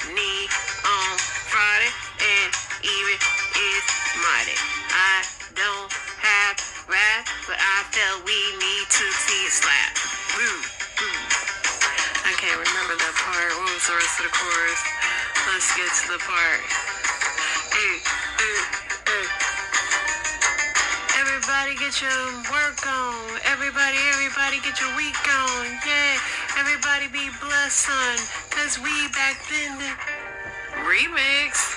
money on Friday, and even is Monday. I don't have wrath, but I felt we need to see it slap. Woo, woo. I can't remember that part. What was the rest of the chorus? Let's get to the part. Hey, hey, hey. Everybody get your work on. Everybody get your week on. Yeah, everybody be blessed, son. Cause we back then. Remix.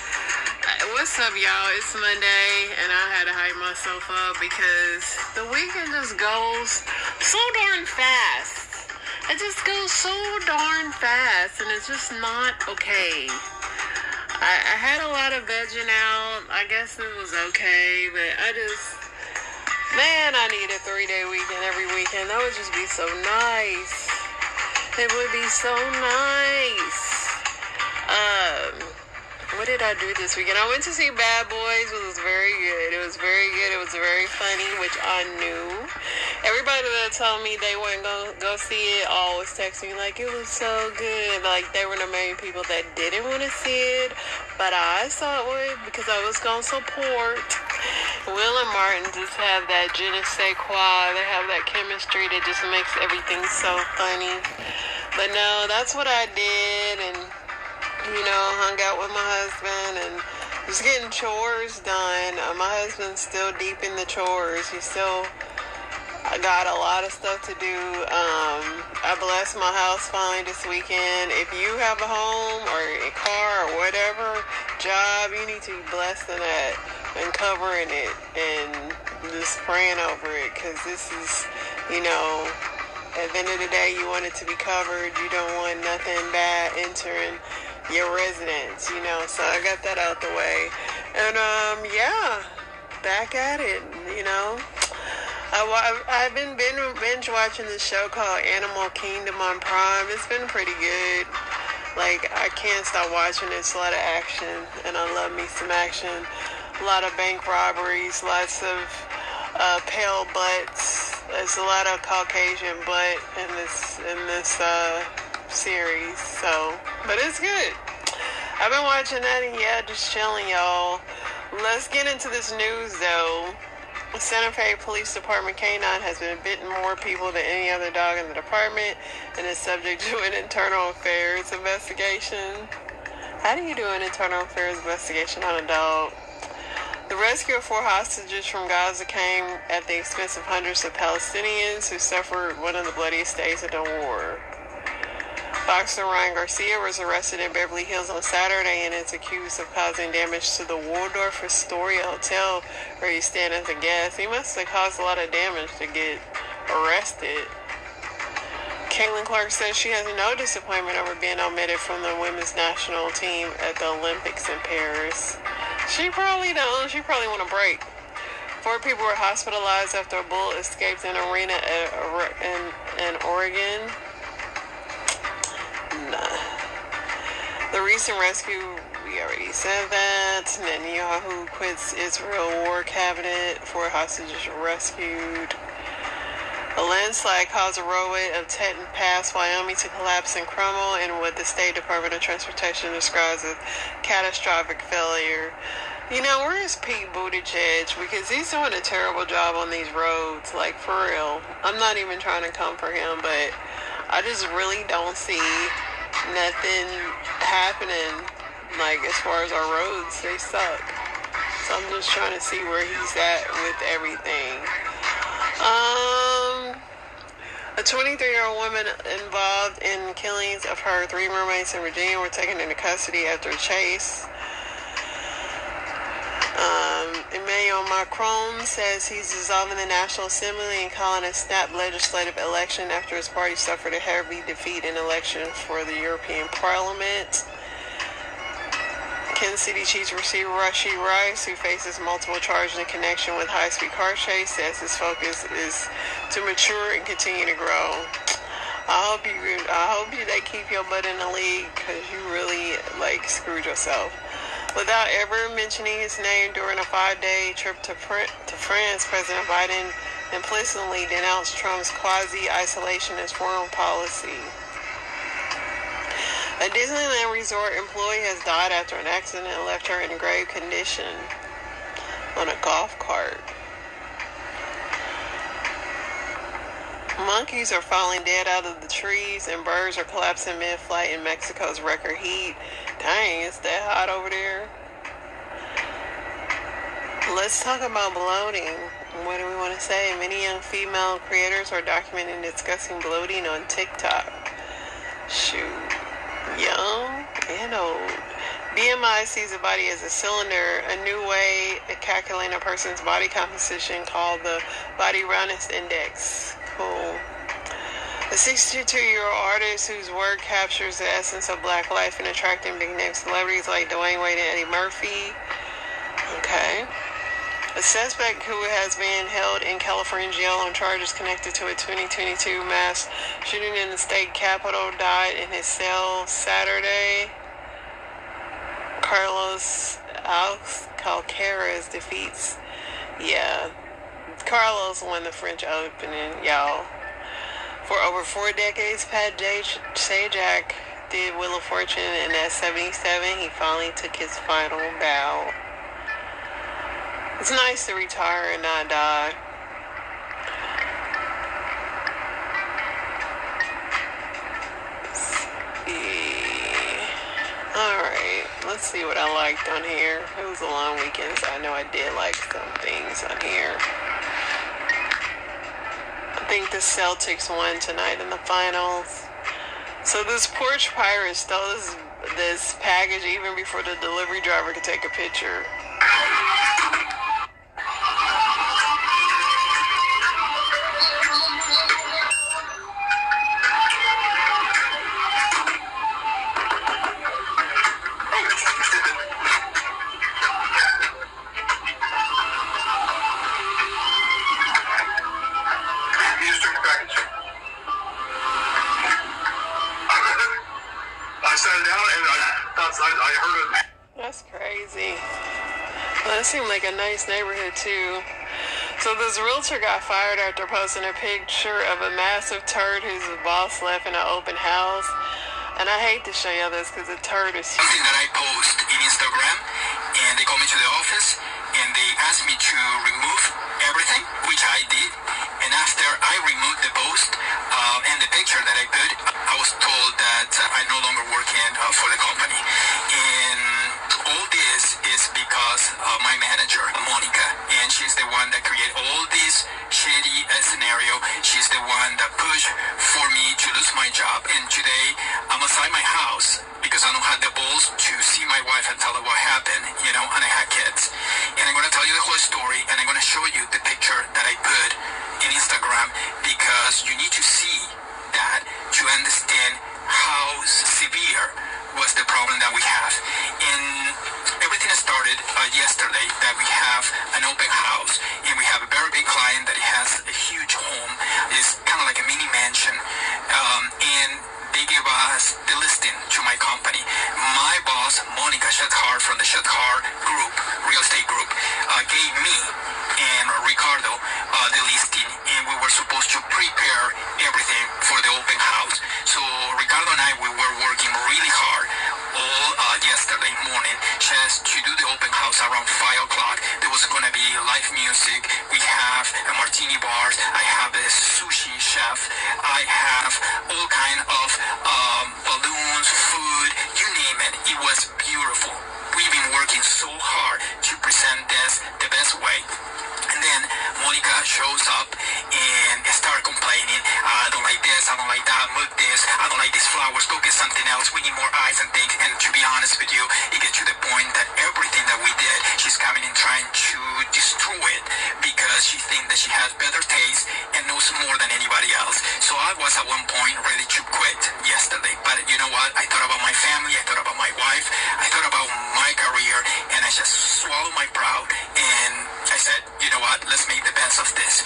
What's up, y'all? It's Monday, and I had to hype myself up because the weekend just goes so darn fast. It just goes so darn fast, and it's just not okay. I had a lot of vegging out. I guess it was okay, but man, I need a 3-day weekend every weekend. That would just be so nice. It would be so nice. What did I do this weekend? I went to see Bad Boys, which was very good. It was very good. It was very funny, which I knew. Everybody that told me they weren't going to go see it all was texting me like, it was so good. Like, they were the main people that didn't want to see it, but I saw it because I was going to support. Will and Martin just have that je ne sais quoi. They have that chemistry that just makes everything so funny. But no, that's what I did, and hung out with my husband and just getting chores done. My husband's still deep in the chores. I got a lot of stuff to do. I blessed my house finally this weekend. If you have a home or a car or whatever job, you need to be blessed in that and covering it and just praying over it, because this is, at the end of the day, you want it to be covered. You don't want nothing bad entering your residence, so I got that out the way. And, back at it, I've been binge watching this show called Animal Kingdom on Prime. It's been pretty good. Like, I can't stop watching it. It's a lot of action, and I love me some action. A lot of bank robberies, lots of pale butts. There's a lot of Caucasian butt in this series, but it's good. I've been watching that, and just chilling, y'all. Let's get into this news, though. Santa Fe Police Department K-9 has been bitten more people than any other dog in the department and is subject to an internal affairs investigation. How do you do an internal affairs investigation on a dog? The rescue of 4 hostages from Gaza came at the expense of hundreds of Palestinians who suffered one of the bloodiest days of the war. Boxer Ryan Garcia was arrested in Beverly Hills on Saturday and is accused of causing damage to the Waldorf Astoria Hotel where he stayed as a guest. He must have caused a lot of damage to get arrested. Caitlin Clark says she has no disappointment over being omitted from the women's national team at the Olympics in Paris. She probably don't. She probably want a break. 4 people were hospitalized after a bull escaped an arena in Oregon. The recent rescue, we already said that. Netanyahu quits Israel war cabinet. 4 hostages rescued. A landslide caused a roadway of Teton Pass, Wyoming to collapse and crumble in what the State Department of Transportation describes as catastrophic failure. Where is Pete Buttigieg? Because he's doing a terrible job on these roads, like, for real. I'm not even trying to come for him, but I just really don't see nothing happening, like, as far as our roads. They suck. So I'm just trying to see where he's at with everything. A 23-year-old woman involved in killings of her 3 roommates in Virginia were taken into custody after a chase. Emmanuel Macron says he's dissolving the National Assembly and calling a snap legislative election after his party suffered a heavy defeat in election for the European Parliament. Kansas City Chiefs receiver Rashee Rice, who faces multiple charges in connection with high-speed car chase, says his focus is to mature and continue to grow. I hope they keep your butt in the league, because you really, screwed yourself. Without ever mentioning his name during a 5-day trip to France, President Biden implicitly denounced Trump's quasi-isolationist foreign policy. A Disneyland Resort employee has died after an accident and left her in grave condition on a golf cart. Monkeys are falling dead out of the trees and birds are collapsing mid-flight in Mexico's record heat. Dang, it's that hot over there. Let's talk about bloating. What do we want to say? Many young female creators are documenting discussing bloating on TikTok. Shoot. Young and old. BMI sees the body as a cylinder, a new way of calculating a person's body composition called the Body Roundness Index. Cool. A 62-year-old artist whose work captures the essence of black life and attracting big-name celebrities like Dwayne Wade and Eddie Murphy. Okay. A suspect who has been held in California jail on charges connected to a 2022 mass shooting in the state capitol died in his cell Saturday. Carlos Alcaraz defeats. Yeah. Carlos won the French Open, y'all. For over 4 decades, Pat Sajak did Wheel of Fortune, and at 77, he finally took his final bow. It's nice to retire and not die. Alright, let's see what I liked on here. It was a long weekend, so I know I did like some things on here. I think the Celtics won tonight in the finals. So this porch pirate stole this package even before the delivery driver could take a picture. That's crazy. Well, that seemed like a nice neighborhood too. So this realtor got fired after posting a picture of a massive turd whose boss left in an open house. And I hate to show y'all this because the turd is huge. Something that I post in Instagram, and they called me to the office and they asked me to remove everything, which I did. And after I removed the post and the picture that I put, I was told that I no longer working for the company. And all this is because of my manager, Monica, and she's the one that created all this shady scenario. She's the one that pushed for me to lose my job. And today, I'm outside my house because I don't have the balls to see my wife and tell her what happened, and I had kids. And I'm going to tell you the whole story, and I'm going to show you the picture that I put in Instagram because you need to see that to understand how severe was the problem that we have. And everything started yesterday that we have an open house and we have a very big client that has a huge home. It's kind of like a mini mansion. And they gave us the listing to my company. My boss, Monica Shekhar from the Shekhar Group, real estate group, gave me and Ricardo the listing, and we were supposed to prepare everything for the open house. So Ricardo and I, we were working really hard all yesterday morning just to do the open house around 5 o'clock. There was going to be live music. We have a martini bars. I have a sushi chef. I have all kind of balloons, food, you name it. It was beautiful. We've been working so hard to present this the best way. And then Monica shows up and starts complaining. I don't like this, I don't like that, move this, I don't like these flowers, go get something else, we need more eyes and things. And to be honest with you, it gets to the point that everything that we did, she's coming and trying to destroy it because she thinks that she has better taste and knows more than anybody else. So I was at one point ready to quit yesterday. But you know what? I thought about my family, I thought about my wife, I thought about my career, and I just swallowed my pride. And I said, you know what? Let's make the best of this.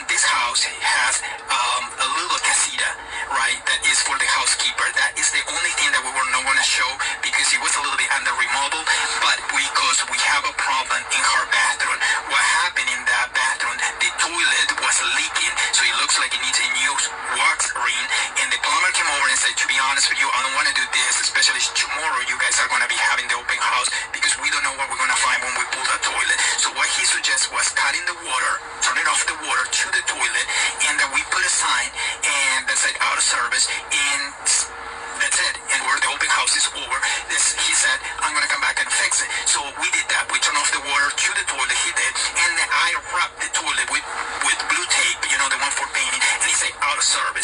This house has a little casita, right? That is for the housekeeper. That is the only thing that we were not going to show because it was a little bit under remodel. But because we have a problem in her bathroom, what happened in that bathroom? The toilet was leaking, so it looks like it needs a new wax ring. And the plumber came over and said, to be honest with you, I don't want to do this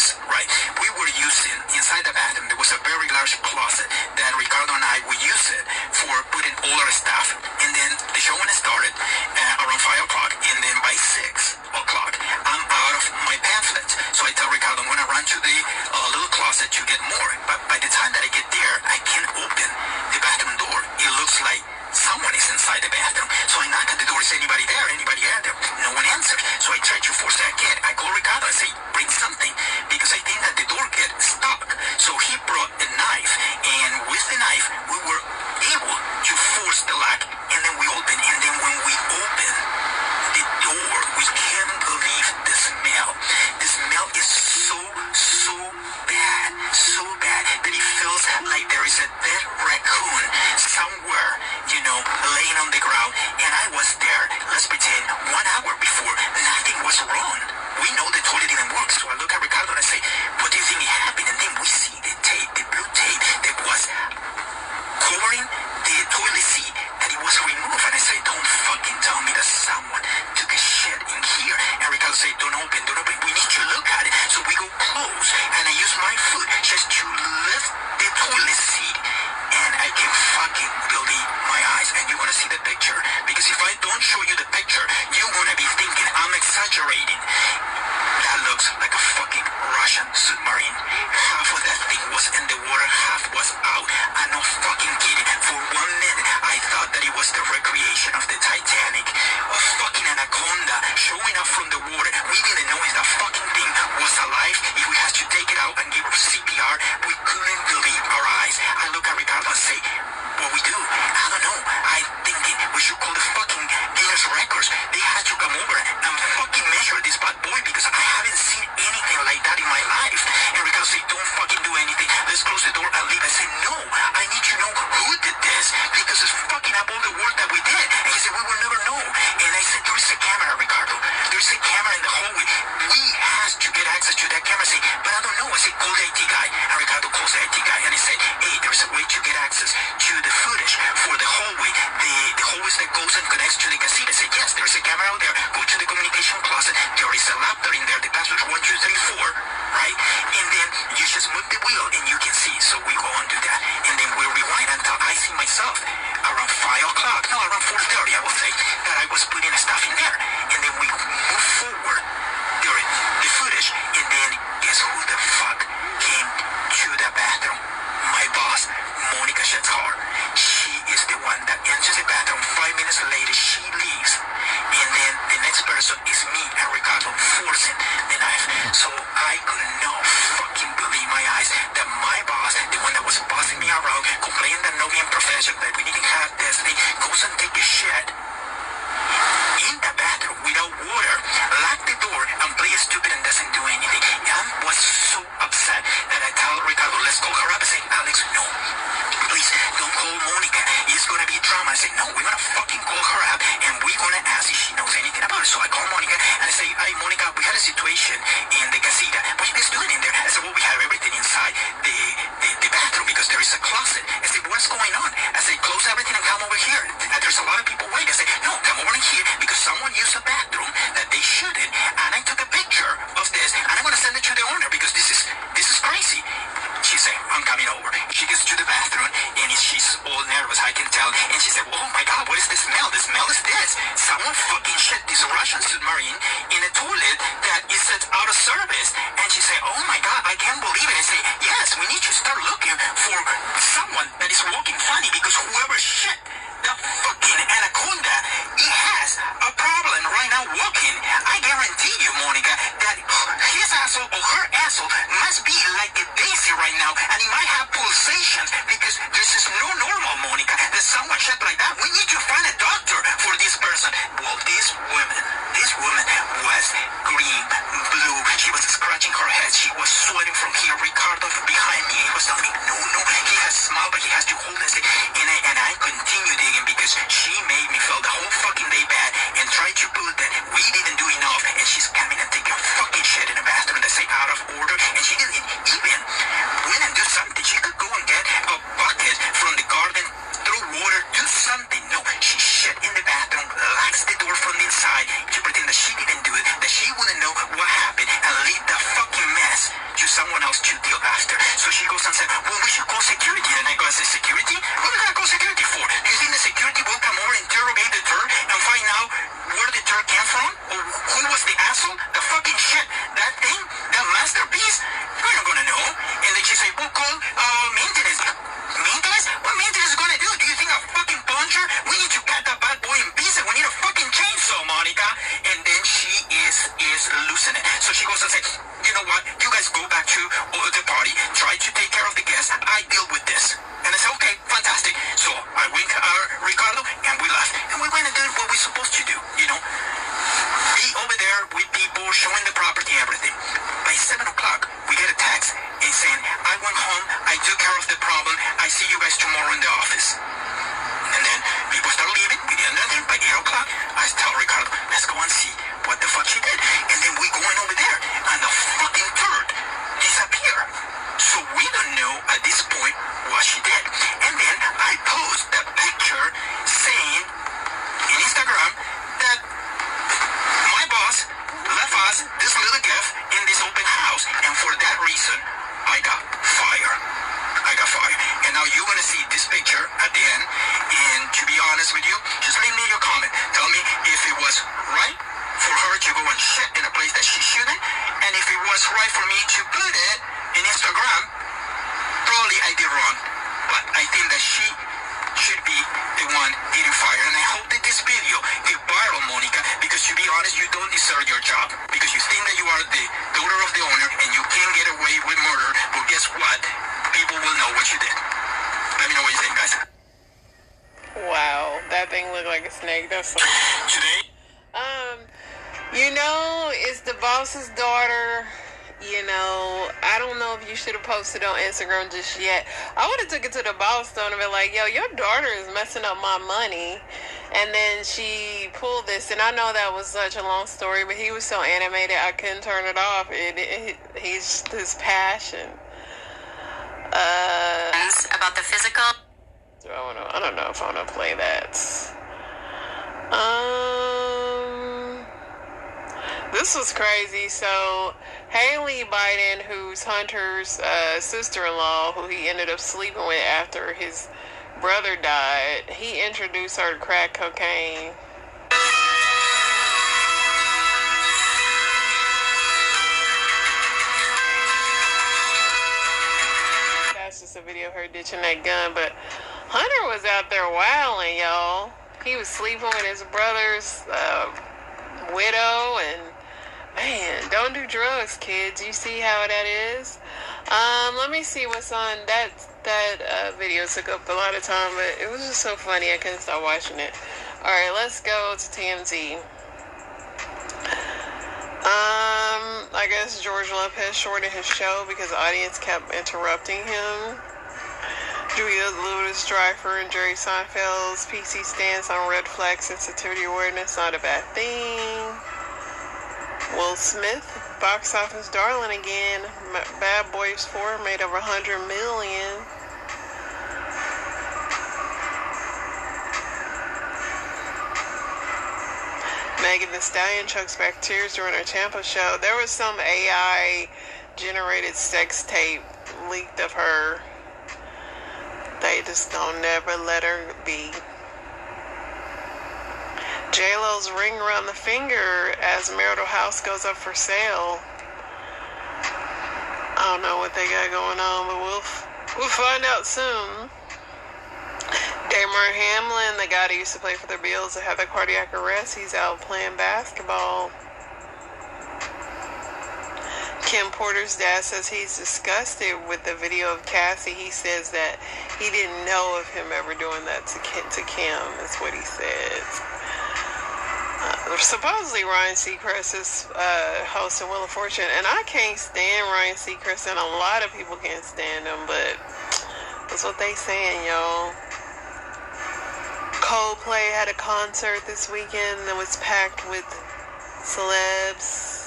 this, right? We were using, inside the bathroom, there was a very large closet that Ricardo and I, we use it for putting all our stuff. And then the show when it started, around 5 o'clock, and then by 6 o'clock, I'm out of my pamphlets. So I tell Ricardo, I'm going to run to the little closet to get more. But by the time that I get there, I can't open the bathroom door. It looks like someone is inside the bathroom. So I knock at the door, is anybody there? Anybody there? No one answers. So I try to force that kid. I call Ricardo and say, bring something, because I think that the door gets stuck. So he brought a knife, and with the knife, we were able to force the lock, and then we open. And then when we open the door, we can't believe the smell. The smell is so bad that it feels like there is a dead raccoon somewhere, laying on the ground. And I was there, let's pretend, 1 hour before. Nothing was wrong. We know the toilet didn't work. So I look at Ricardo and I say, what do you think happened? And then we see the tape, the blue tape that was covering the toilet seat, that it was removed. And I say, don't fucking tell me that someone took a shit in here. And Ricardo say, don't open. We need to look at it. So we go close, and I use my foot just to lift the toilet seat. And I can fucking believe my eyes. And you're gonna see the picture, because if I don't show you the picture, you're gonna be thinking I'm exaggerating. That looks like a fucking Russian submarine. Half of that thing was in the water, half was out. I'm not fucking kidding. For 1 minute, I thought that it was the recreation of the Titanic. A fucking anaconda showing up from the water. We didn't know if that fucking thing was alive, if we had to take it out and give her CPR. We couldn't believe our eyes. I look at Ricardo and say, what we do? I don't know. I'm thinking we should call the fucking Guinness Records. They had to come over and fucking measure this bad boy, because I haven't seen anything like that in my life. And Ricardo say, don't fucking do anything. Let's close the door and leave. I say, no, I need to know who did this, because it's fucking up all the work that we did. And he said, we will never know. And I said, there is a camera, Ricardo. There is a camera in the hallway. We have to get access to that camera. I say, but I don't know. I said, call the IT guy. And Ricardo calls the IT guy, and he said, hey, there is a way to get access to the footage for the hallway. The hallways that goes and connects to the casino. I said, yes, there is a camera out there. Go to the communication closet. There is a laptop in there. The password's 1, 2, 3, 4, right? And then you just move the wheel and you can see. So we go on to that. And then we rewind until I see myself around 5 o'clock. No, around 4:30, I will say, that I was putting stuff in there. And then we move forward during the footage. And then guess who the fuck came to the bathroom? My boss, Monica Shetzar. She is the one that enters the bathroom. 5 minutes later, she leaves. And then the next person is me and Ricardo forcing the knife. So I could not fucking believe my eyes that my boss, the one that was bossing me around, complaining that no being professional, that we didn't have this thing, goes and take a shit in the bathroom without water, lock the door, and play stupid and doesn't do anything. I was so upset that I tell Ricardo, let's call her up. I say, Alex, no, please don't call Monica. It's gonna be drama. I say, no, we're gonna fucking call her up, and we're gonna ask if she knows anything about it. So I call Monica and I say, hey, Monica, we had a situation in the casita. What are you guys doing in there? I said, well, we have everything inside the bathroom, because there is a closet. I said, what's going on? I said, close everything and come over here. And there's a lot of people waiting. I said, no, come over here, because someone used a bathroom that they shouldn't. And I took a picture of this, and I'm gonna send it to the owner, because this is crazy. She said, I'm coming over. She gets to the bathroom, and she's all nervous, I can tell. And she said, oh my God, what is the smell? The smell is this. Someone fucking shit this Russian submarine in a toilet that is out of service. And she said, oh my God, I can't believe it. I say, yes, we need to start looking for someone that is walking funny, because whoever shit the fucking anaconda, he has a problem right now walking. I guarantee you, Monica, that his asshole or her asshole must be like a daisy right now, and he might have pulsations, because this is no normal, Monica, that someone shit like that. We need to find a doctor for this person. Well, this woman was green, blue. She was scratching her head. She was sweating from here. Ricardo behind me, he was telling me, no, he has smile, but he has to hold and say, someone else to deal after. So she goes and said, well, we should call security. And I go, I said, security? What are we going to call security for? Do you think the security will come over, interrogate the turd, and find out where the turd came from? Or who was the asshole? The fucking shit. That thing? That masterpiece? We're not going to know. And then she said, we'll call maintenance. Maintenance? What maintenance is going to do? Do you think a fucking plunger? We need to cut that bad boy in pieces. We need a fucking chainsaw, Monica. And then she is losing it. So she goes and says, you know what? You guys go back to the party. Try to take care of the guests. I deal with this. And I said, okay, fantastic. So I wink Ricardo, and we left. And we went and did what we're supposed to do, you know? Be over there with people, showing the property, everything. By 7 o'clock, we get a text and saying, I went home, I took care of the problem, I see you guys tomorrow in the office. And then people start leaving, we didn't know. By 8 o'clock, I tell Ricardo, let's go and see what the fuck she did. And then we going over there, and the fucking turd disappeared. So we don't know at this point what she did. And then I post the picture saying in Instagram that my boss left us this little gift in this open house, and for that reason, I got fired. And now you're going to see this picture at the end, and to be honest with you, just leave me your comment. Tell me if it was right for her to go and shit in a place that she shouldn't, and if it was right for me to put it in Instagram. Probably I did wrong, but I think that she should be the one getting fired. And I hope that this video is viral, Monica, because to be honest, you don't deserve your job, because you think that you are the daughter of the owner and you can't get away with murder. But guess what? People will know what you did. Let me know what you think, guys. Wow, that thing looked like a snake. That's so... Today, you know, it's the boss's daughter. You know, I don't know if you should have posted on Instagram just yet. I would have took it to the boss though and been like, yo, your daughter is messing up my money. And then she pulled this, and I know that was such a long story, but he was so animated I couldn't turn it off. He's his passion. About the physical. I don't know if I want to play that. This was crazy. So Haley Biden, who's Hunter's sister-in-law, who he ended up sleeping with after his brother died, he introduced her to crack cocaine. That's just a video of her ditching that gun, but Hunter was out there wilding, y'all. He was sleeping with his brother's widow, and man, don't do drugs, kids. You see how that is? Let me see what's on that video. Took up a lot of time, but it was just so funny I couldn't stop watching it. Alright, let's go to TMZ. I guess George Lopez shortened his show because the audience kept interrupting him. Julia Louis-Dreyfus and Jerry Seinfeld's PC stance on red flag sensitivity awareness, not a bad thing. Will Smith, box office darling again. Bad Boys 4 made over $100 million. Megan Thee Stallion chokes back tears during her Tampa show. There was some AI generated sex tape leaked of her. They just don't never let her be. J-Lo's ring around the finger as marital house goes up for sale. I don't know what they got going on, but we'll find out soon. Damar Hamlin, the guy that used to play for the Bills that had the cardiac arrest, he's out playing basketball. Kim Porter's dad says he's disgusted with the video of Cassie. He says that he didn't know of him ever doing that to Kim, is what he says. Supposedly Ryan Seacrest is hosting Wheel of Fortune, and I can't stand Ryan Seacrest, and a lot of people can't stand him, but that's what they saying, y'all. Coldplay had a concert this weekend that was packed with celebs.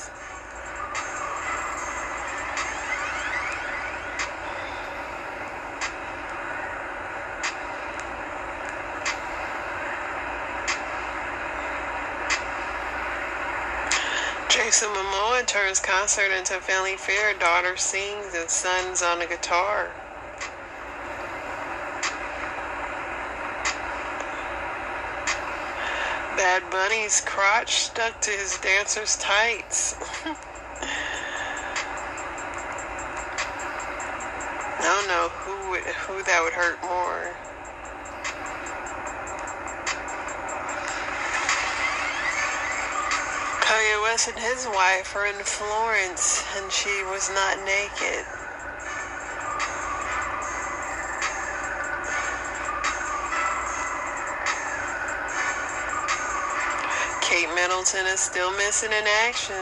Jason Momoa turns concert into a family fair. Daughter sings and son's on the guitar. Bad Bunny's crotch stuck to his dancer's tights. I don't know who that would hurt more. Kanye West and his wife are in Florence, and she was not naked. Kate Middleton is still missing in action.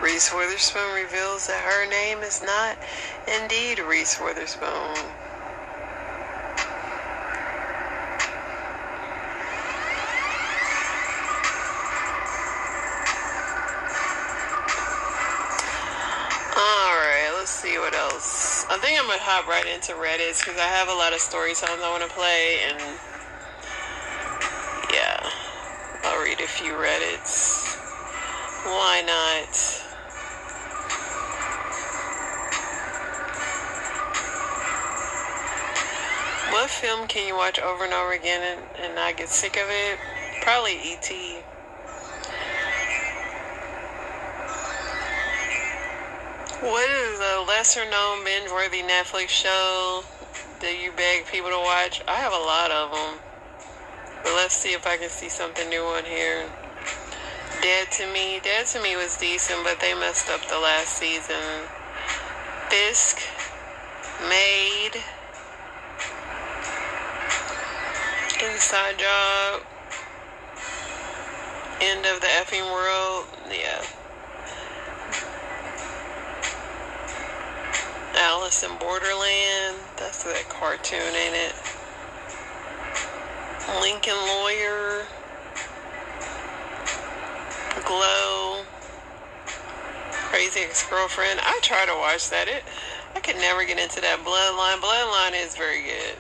Reese Witherspoon reveals that her name is not indeed Reese Witherspoon. Alright, let's see what else. I think I'm going to hop right into Reddit because I have a lot of story times I want to play, and yeah, I'll read a few Reddits. Why not? What film can you watch over and over again and not get sick of it? Probably E.T. What is a lesser-known binge-worthy Netflix show that you beg people to watch? I have a lot of them. But let's see if I can see something new on here. Dead to Me. Dead to Me was decent, but they messed up the last season. Fisk. Made. Inside Job. End of the Effing World. Yeah. Alice in Borderland. That's that cartoon, ain't it? Lincoln Lawyer. Glow. Crazy Ex-Girlfriend. I try to watch that. I could never get into that. Bloodline. Bloodline is very good.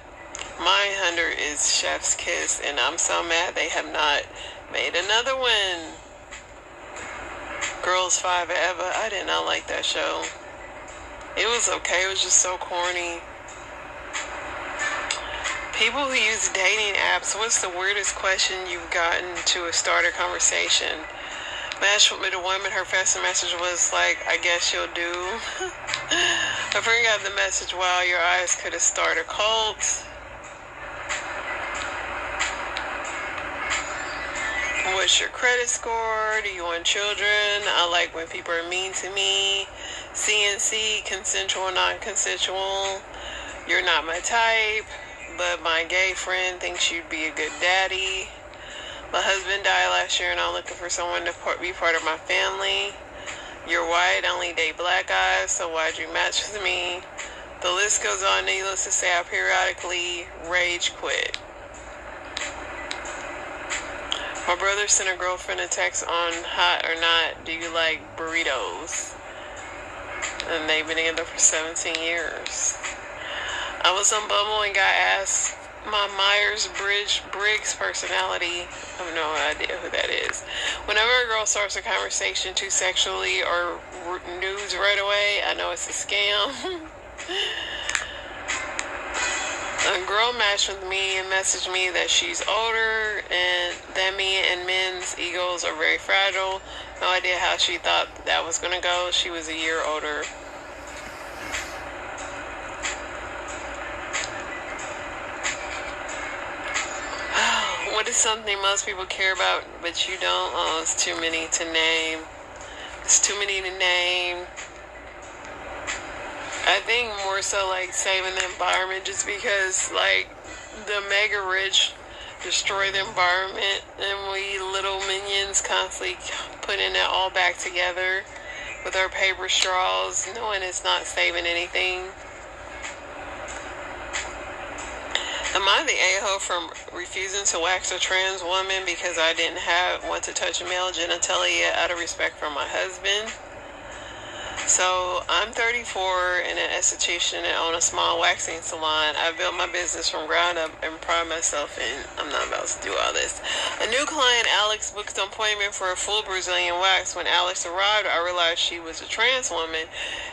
Mindhunter is Chef's Kiss, and I'm so mad they have not made another one. Girls 5 Eva. I did not like that show. It was okay. It was just so corny. People who use dating apps, what's the weirdest question you've gotten to start a conversation? Matched with a woman, her first message was like, I guess you'll do. A friend got the message, wow, your eyes could have started a cult. What's your credit score? Do you want children? I like when people are mean to me. CNC, consensual, non-consensual. You're not my type, but my gay friend thinks you'd be a good daddy. My husband died last year and I'm looking for someone to be part of my family. You're white, I only date black guys, so why'd you match with me? The list goes on. Needless to say, I periodically rage quit. My brother sent a girlfriend a text on hot or not, do you like burritos? And they've been together for 17 years. I was on Bumble and got asked my Myers-Briggs personality. I have no idea who that is. Whenever a girl starts a conversation too sexually or nudes right away, I know it's a scam. A girl matched with me and messaged me that she's older and that me and men's egos are very fragile. No idea how she thought that was going to go. She was a year older. What is something most people care about but you don't? Oh, it's too many to name. It's too many to name. I think more so like saving the environment, just because like the mega rich destroy the environment and we little minions constantly putting it all back together with our paper straws, knowing it's not saving anything. Am I the a-hole from refusing to wax a trans woman because I didn't want to touch male genitalia out of respect for my husband? So I'm 34 and an esthetician and own a small waxing salon. I built my business from ground up and pride myself in. I'm not about to do all this. A new client, Alex, booked an appointment for a full Brazilian wax. When Alex arrived, I realized she was a trans woman,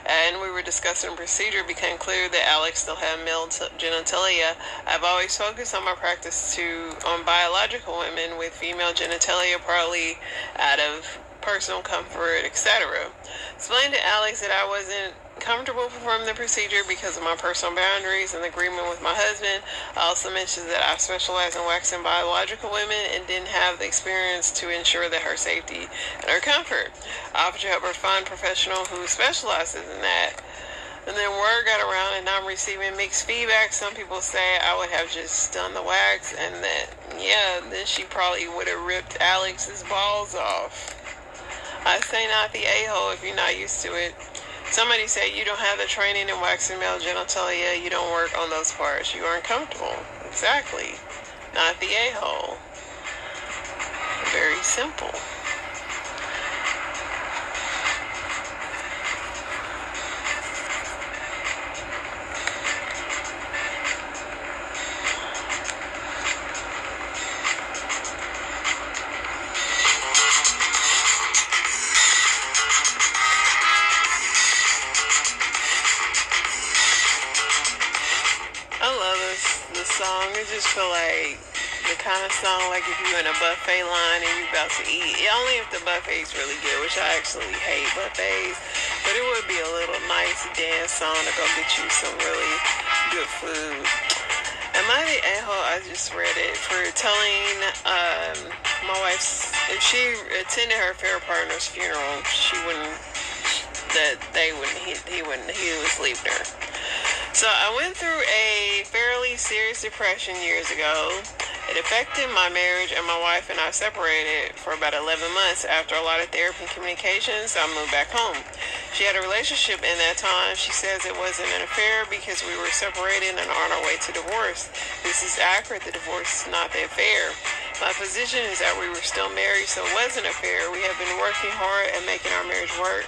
and we were discussing the procedure. It became clear that Alex still had male genitalia. I've always focused on my practice on biological women with female genitalia, partly out of personal comfort, etc. Explained to Alex that I wasn't comfortable performing the procedure because of my personal boundaries and agreement with my husband. I also mentioned that I specialize in waxing biological women and didn't have the experience to ensure that her safety and her comfort. I offered to help her find a professional who specializes in that. And then word got around and I'm receiving mixed feedback. Some people say I would have just done the wax and that, then she probably would have ripped Alex's balls off. I say not the a-hole if you're not used to it. Somebody said you don't have the training in waxing male genitalia, you don't work on those parts, you aren't comfortable. Exactly. Not the a-hole. Very simple. Song. It just feel like the kind of song like if you're in a buffet line and you're about to eat. Only if the buffet's really good, which I actually hate buffets. But it would be a little nice dance song to go get you some really good food. Am I the a-hole? I just read it for telling my wife if she attended her fair partner's funeral, he was leaving her. So I went through a fairly serious depression years ago. It affected my marriage, and my wife and I separated for about 11 months. After a lot of therapy and communications, I moved back home. She had a relationship in that time. She says it wasn't an affair because we were separated and on our way to divorce. This is accurate. The divorce is not the affair. My position is that we were still married, so it wasn't an affair. We have been working hard at making our marriage work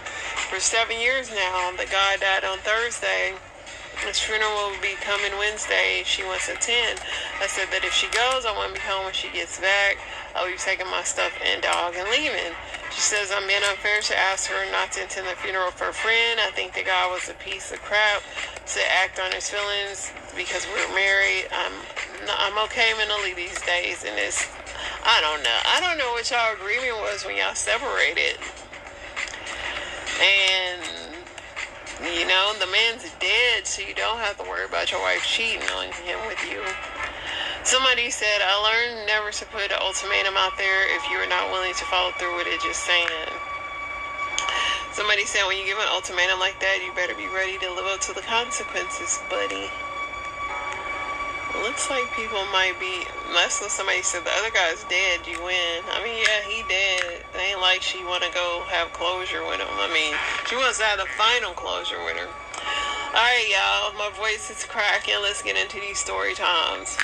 for 7 years now. The guy died on Thursday. His funeral will be coming Wednesday. She wants to attend. I said that if she goes, I want to be home when she gets back. I'll be taking my stuff and dog and leaving. She says I'm being unfair to ask her not to attend the funeral for a friend. I think the guy was a piece of crap to act on his feelings because we were married. I'm okay mentally these days, and I don't know. I don't know what y'all agreement was when y'all separated. And the man's dead, so you don't have to worry about your wife cheating on him with you. Somebody said, I learned never to put an ultimatum out there if you are not willing to follow through with it, just saying. Somebody said, when you give an ultimatum like that, you better be ready to live up to the consequences, buddy. It looks like people might be, unless somebody said the other guy's dead, you win. I mean, yeah, he dead. It ain't like she want to go have closure with him. I mean, she wants to have the final closure with her. Alright, y'all, my voice is cracking. Let's get into these story times.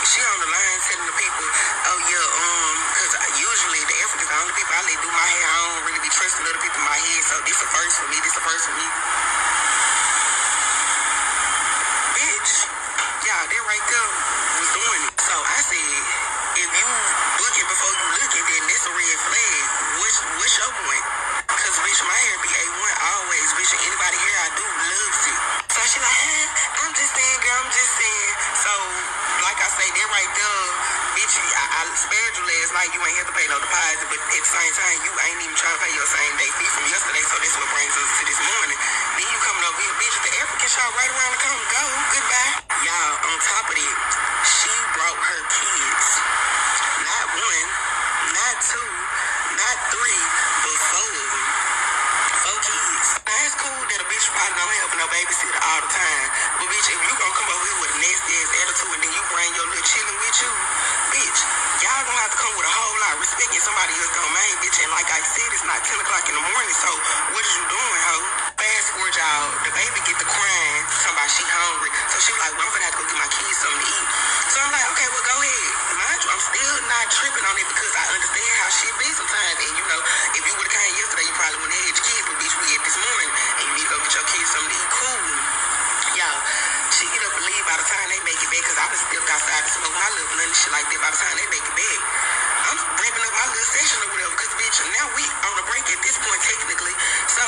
She on the line telling the people, oh yeah, cause usually the Africans The only people I let do my hair, I don't really be trusting other people in my head, so this a first for me, Bitch, y'all, that right there was doing it. So I said, if you looking before you looking, then that's a red flag. What's your point? Cause bitch, my hair be A1 always, bitch, and anybody here I do loves it. So she like, I'm just saying, girl, I'm just saying. So, like I say, that right there, bitch, I spared you last night, you ain't have to pay no deposit, but at the same time, you ain't even trying to pay your same day fee from yesterday, so that's what brings us to this morning. Then you coming over here, bitch, the African shop right around the corner, go, goodbye. Y'all, on top of that, she brought her kids. Not one, not two, not three, but four of them. 4 kids. Now, it's cool that a bitch probably don't have no babysitter all the time. But bitch, if you gonna come over here with a nasty ass attitude and then you bring your little chillin' with you, bitch, y'all gonna have to come with a whole lot of respect in somebody else's domain, bitch. And like I said, it's not 10 o'clock in the morning, so what is you doing, ho? Fast forward, y'all, the baby get to crying, talking about she hungry. So she like, well, I'm gonna have to go get my kids something to eat. So I'm like, okay, well, go ahead. Mind you, I'm still not tripping on it because I understand how shit be sometimes. And you know, if you would've came yesterday, you probably wouldn't have had your kids, but bitch, we had this morning, and you need to go get your kids something to eat. Cool. Y'all, she get up and leave by the time they make it back, because I done stepped outside to smoke my little blunt and shit like that. By the time they make it back, I'm wrapping up my little session or whatever, because bitch, now we on a break at this point technically. So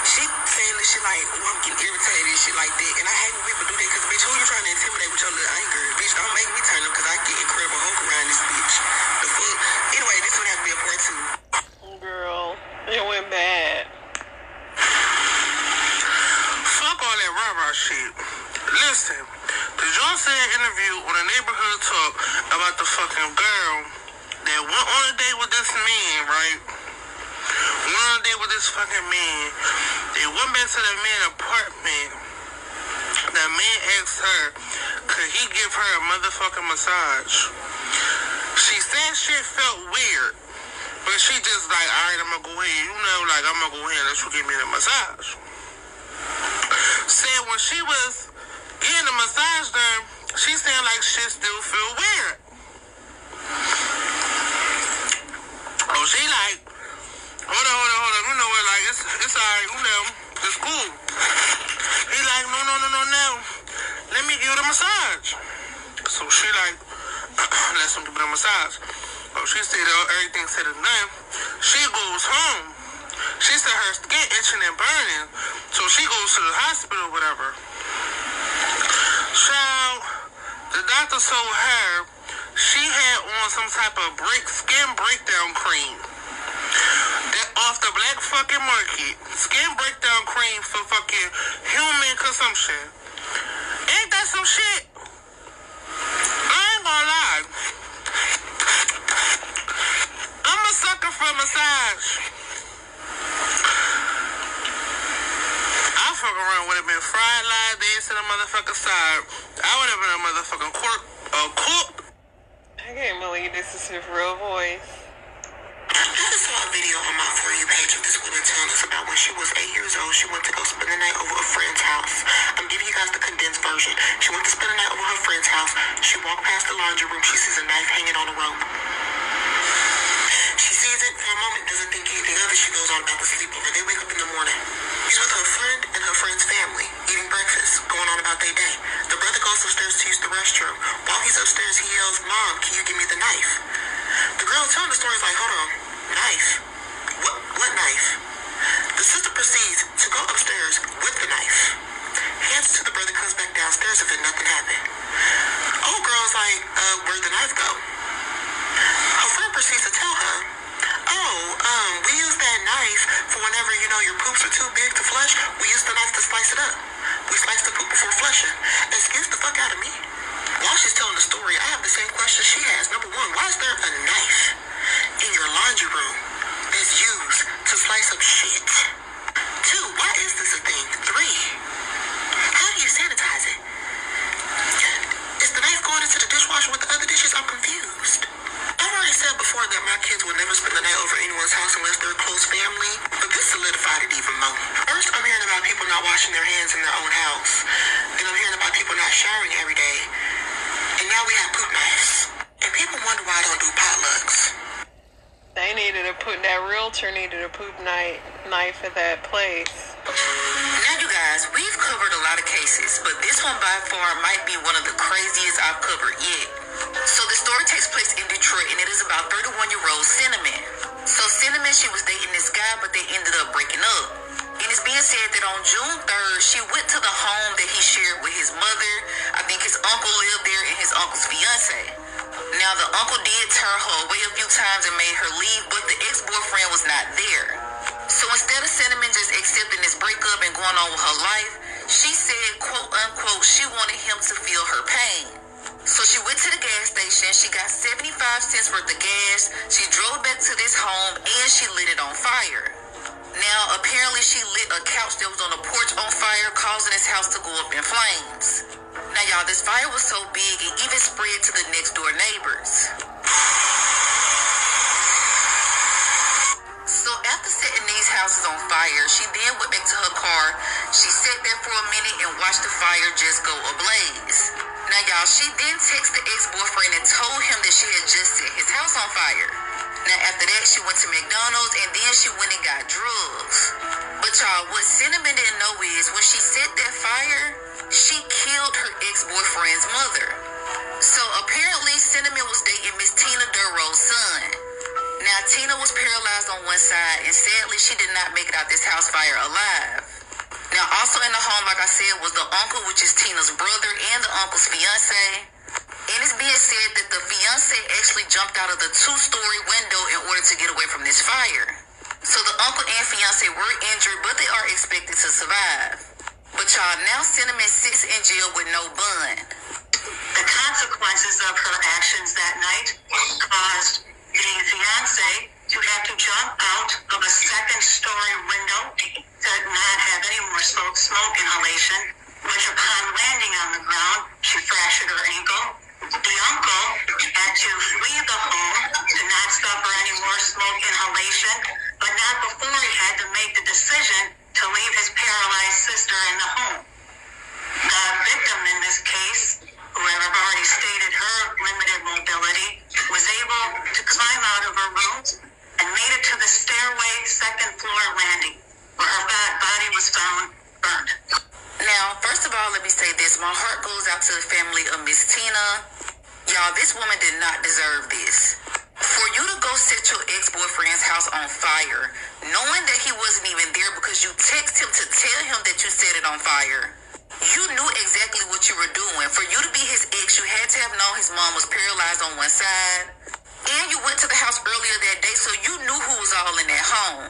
she saying this shit like, oh, I'm getting irritated and shit like that, and I hate when people do that, because bitch, who you trying to intimidate with your little anger? Bitch, don't make me turn up, because I get incredible hope around this bitch. The fuck? Anyway, this would have to be a part 2. Girl, it went bad. Fuck all that rah-rah shit. Listen, the John said interview on a neighborhood talk about the fucking girl that went on a date with this man, right? Went on a date with this fucking man. They went back to the man's apartment. The man asked her, could he give her a motherfucking massage? She said shit felt weird, but she just like, alright, I'm gonna go ahead. You know, like, I'm gonna go ahead and let you give me the massage. Said when she was getting the massage done, she said like shit still feel weird. Oh, she like, hold on. You know what, like, it's alright, you know, it's cool. He like, no. Let me give you the massage. So she like, let some people the massage. Oh, she said everything said and done. She goes home. She said her skin itching and burning, so she goes to the hospital, whatever. So the doctor told her she had on some type of skin breakdown cream. That off the black fucking market. Skin breakdown cream for fucking human consumption. Ain't that some shit? I ain't gonna lie. I'm a sucker for a massage. I fuck around would have been fried live days to the motherfucking side. I would have been a motherfucking cook. I can't believe this is his real voice. I just saw a video on my For You page of this woman telling us about when she was 8 years old. She went to go spend the night over a friend's house. I'm giving you guys the condensed version. She went to spend the night over her friend's house. She walked past the laundry room. She sees a knife hanging on a rope. She sees it for a moment, doesn't think anything of it. She goes on about the sleepover. They wake up in the morning. She's with her friend and her friend's family, eating breakfast, going on about their day. The brother goes upstairs to use the restroom. While he's upstairs, he yells, "Mom, can you give me the knife?" The girl telling the story is like, hold on, knife? What knife? The sister proceeds to go upstairs with the knife. Hands to the brother, comes back downstairs as if nothing happened. Old girl's like, where'd the knife go? Her friend proceeds to tell her, we use that knife for whenever, your poops are too big to flush, we use the knife to slice it up. We slice the poop before flushing. It scares the fuck out of me. While she's telling the story, I have the same question she has. Number one, why is there a knife in your laundry room that's used to slice up shit? 2, why is this a thing? 3, how do you sanitize it? Is the knife going into the dishwasher with the other dishes? I'm confused. I've already said before that my kids will never spend the night over anyone's house unless they're a close family, but this solidified it even more. First, I'm hearing about people not washing their hands in their own house. Then I'm hearing about people not showering every day. And now we have poop knives. And people wonder why I don't do potlucks. They that realtor needed a poop knife at that place. Now, you guys, we've covered a lot of cases, but this one by far might be one of the craziest I've covered yet. So the story takes place in Detroit, and it is about 31-year-old Cinnamon. So Cinnamon, she was dating this guy, but they ended up breaking up. And it's being said that on June 3rd, she went to the home that he shared with his mother. I think his uncle lived there and his uncle's fiance. Now, the uncle did turn her away a few times and made her leave, but the ex-boyfriend was not there. So instead of Cinnamon just accepting this breakup and going on with her life, she said, quote unquote, she wanted him to feel her pain. So she went to the gas station, she got 75 cents worth of gas, she drove back to this home, and she lit it on fire. Now, apparently she lit a couch that was on the porch on fire, causing his house to go up in flames. Now, y'all, this fire was so big, it even spread to the next door neighbors. So after setting these houses on fire, she then went back to her car. She sat there for a minute and watched the fire just go ablaze. Now, y'all, she then texted the ex-boyfriend and told him that she had just set his house on fire. Now, after that, she went to McDonald's and then she went and got drugs. But y'all, what Cinnamon didn't know is when she set that fire, she killed her ex-boyfriend's mother. So apparently, Cinnamon was dating Miss Tina Durrow's son. Now, Tina was paralyzed on one side, and sadly, she did not make it out this house fire alive. Now, also in the home, like I said, was the uncle, which is Tina's brother, and the uncle's fiance. And it's being said that the fiance actually jumped out of the 2-story window in order to get away from this fire. So the uncle and fiance were injured, but they are expected to survive. But y'all, now Cinnamon sits in jail with no bond. The consequences of her actions that night caused the fiance to have to jump out of a 2nd-story window to not have any more smoke inhalation, which upon landing on the ground, she fractured her ankle. The uncle had to flee the home to not suffer any more smoke inhalation, but not before he had to make the decision to leave his paralyzed sister in the home. The victim in this case, who I've already stated her limited mobility, was able to climb out of her room and made it to the stairway 2nd-floor landing, where her body was found burned. Now, first of all, let me say this. My heart goes out to the family of Miss Tina. Y'all, this woman did not deserve this. For you to go set your ex-boyfriend's house on fire, knowing that he wasn't even there because you texted him to tell him that you set it on fire, you knew exactly what you were doing. For you to be his ex, you had to have known his mom was paralyzed on one side. And you went to the house earlier that day, so you knew who was all in that home.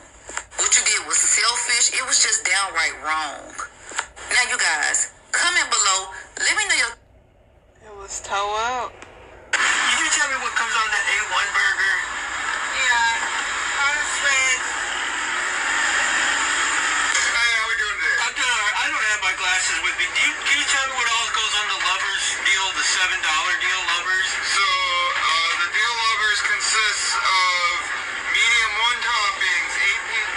What you did was selfish. It was just downright wrong. Now, you guys, comment below. Let me know your... It was toe up. Can you tell me what comes on that A1 burger? Yeah, honestly. Hey, how we doing today? I'm doing alright. I don't have my glasses with me. Can you tell me what all goes on the Lovers deal, the $7 deal Lovers? So, the deal Lovers consists of medium 1 toppings, 8 pieces.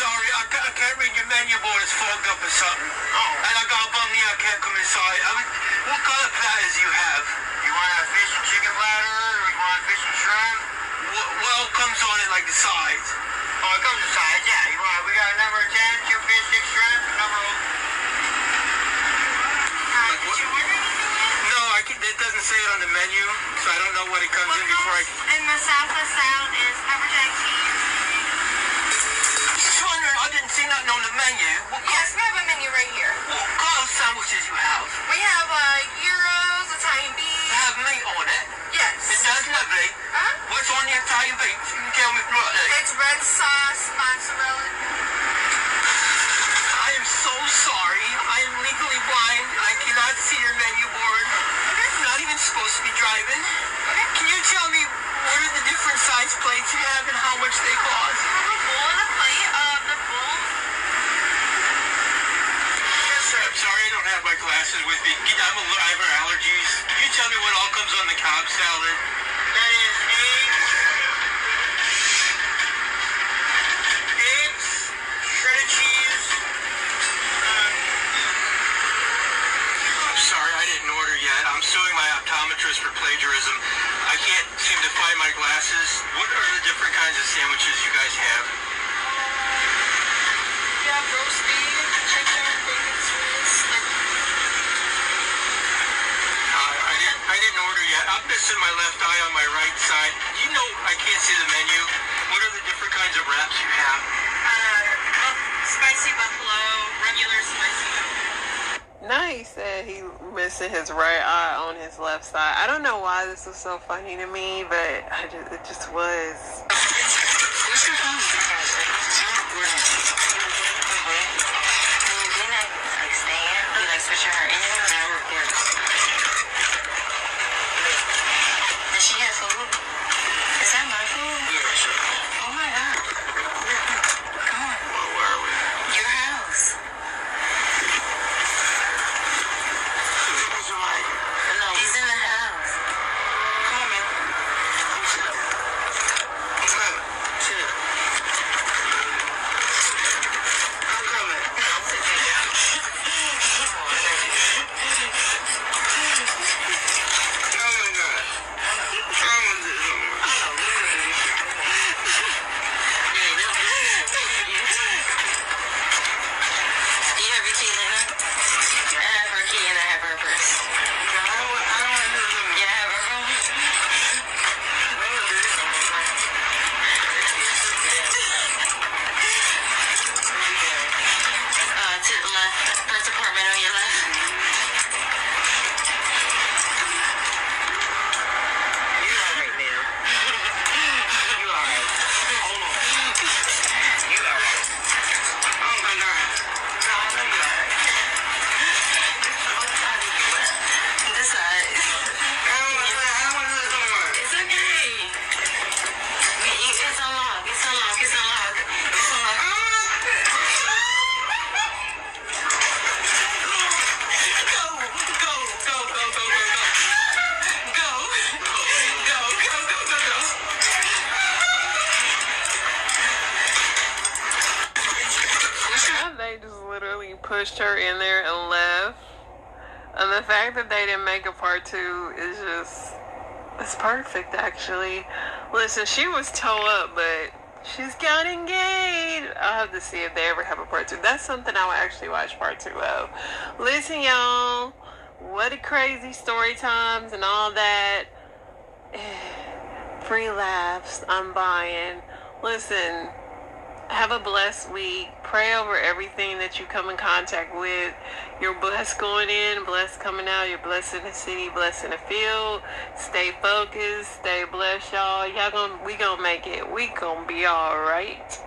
Sorry, I can't read your menu board. It's fogged up or something. Oh. And I got a bum knee. I can't come inside. What kind of platters do you have? You want a fish and chicken platter, or you want fish and shrimp? What all comes on it, like the sides? Oh, it comes aside, yeah. We got number 10, 2 fish, 6 shrimp, number... Did you order anything yet? No, it doesn't say it on the menu, so I don't know what it comes in before I... In the Southwest salad is pepper jack cheese. Just wondering, I didn't see nothing on the menu. Yes, we have a menu right here. What kind of sandwiches you have? We have gyros, Italian beef. They have meat on it. Yes. It does lovely. Huh? What's on the Italian beef? You can tell me what it is. It's red sauce, mozzarella. I am so sorry. I am legally blind. I cannot see your menu board. I'm not even supposed to be driving. Can you tell me what are the different size plates you have and how much they cost? We have a bowl and a plate. The bowl. Yes, sir. I'm sorry I don't have my glasses with me. I have allergies. Can you tell me what all comes on the Cobb salad? That is eggs, shredded cheese. I'm sorry, I didn't order yet. I'm suing my optometrist for plagiarism. I I can't seem to find my glasses. What are the different kinds of sandwiches you guys have? Yeah, roast beef, chicken, bacon Swiss. I didn't order yet. I'm missing my left eye on my right side. You know, I can't see the menu. What are the different kinds of wraps you have? Spicy buffalo, regular spicy. Now he said he missing his right eye on his left side. I don't know why this was so funny to me, but it just was. What's your phone? Switching her in. Does she have food? Is that my food? Yeah, sure. Oh my god. Come on. Well, where are we? Your house. No, he's in the house. Come on, man. Chill. I'm coming. Chill. I'm coming. Oh my god. I'm gonna do Do you have your key, Lena? I have her key and I have her purse. I don't want to do something. Yeah, I have her phone. To the left. First apartment on your left. You alright, man. You alright. Hold on. You alright. Oh my god. No, I know you alright. This side. I don't want to do something. It's okay. It's unlocked. It's unlocked. It's unlocked. It's unlocked. They just literally pushed her in there and left. And the fact that they didn't make a part 2 is just, it's perfect actually. Listen, she was toe up, but she's got engaged. I'll have to see if they ever have a part 2. That's something I would actually watch part 2 of. Listen, y'all, what a crazy story times and all that. Free laughs, I'm buying. Listen, have a blessed week. Pray over everything that you come in contact with. You're blessed going in, blessed coming out. You're blessed in the city, blessed in the field. Stay focused, stay blessed, y'all. We gonna make it. We gonna be all right.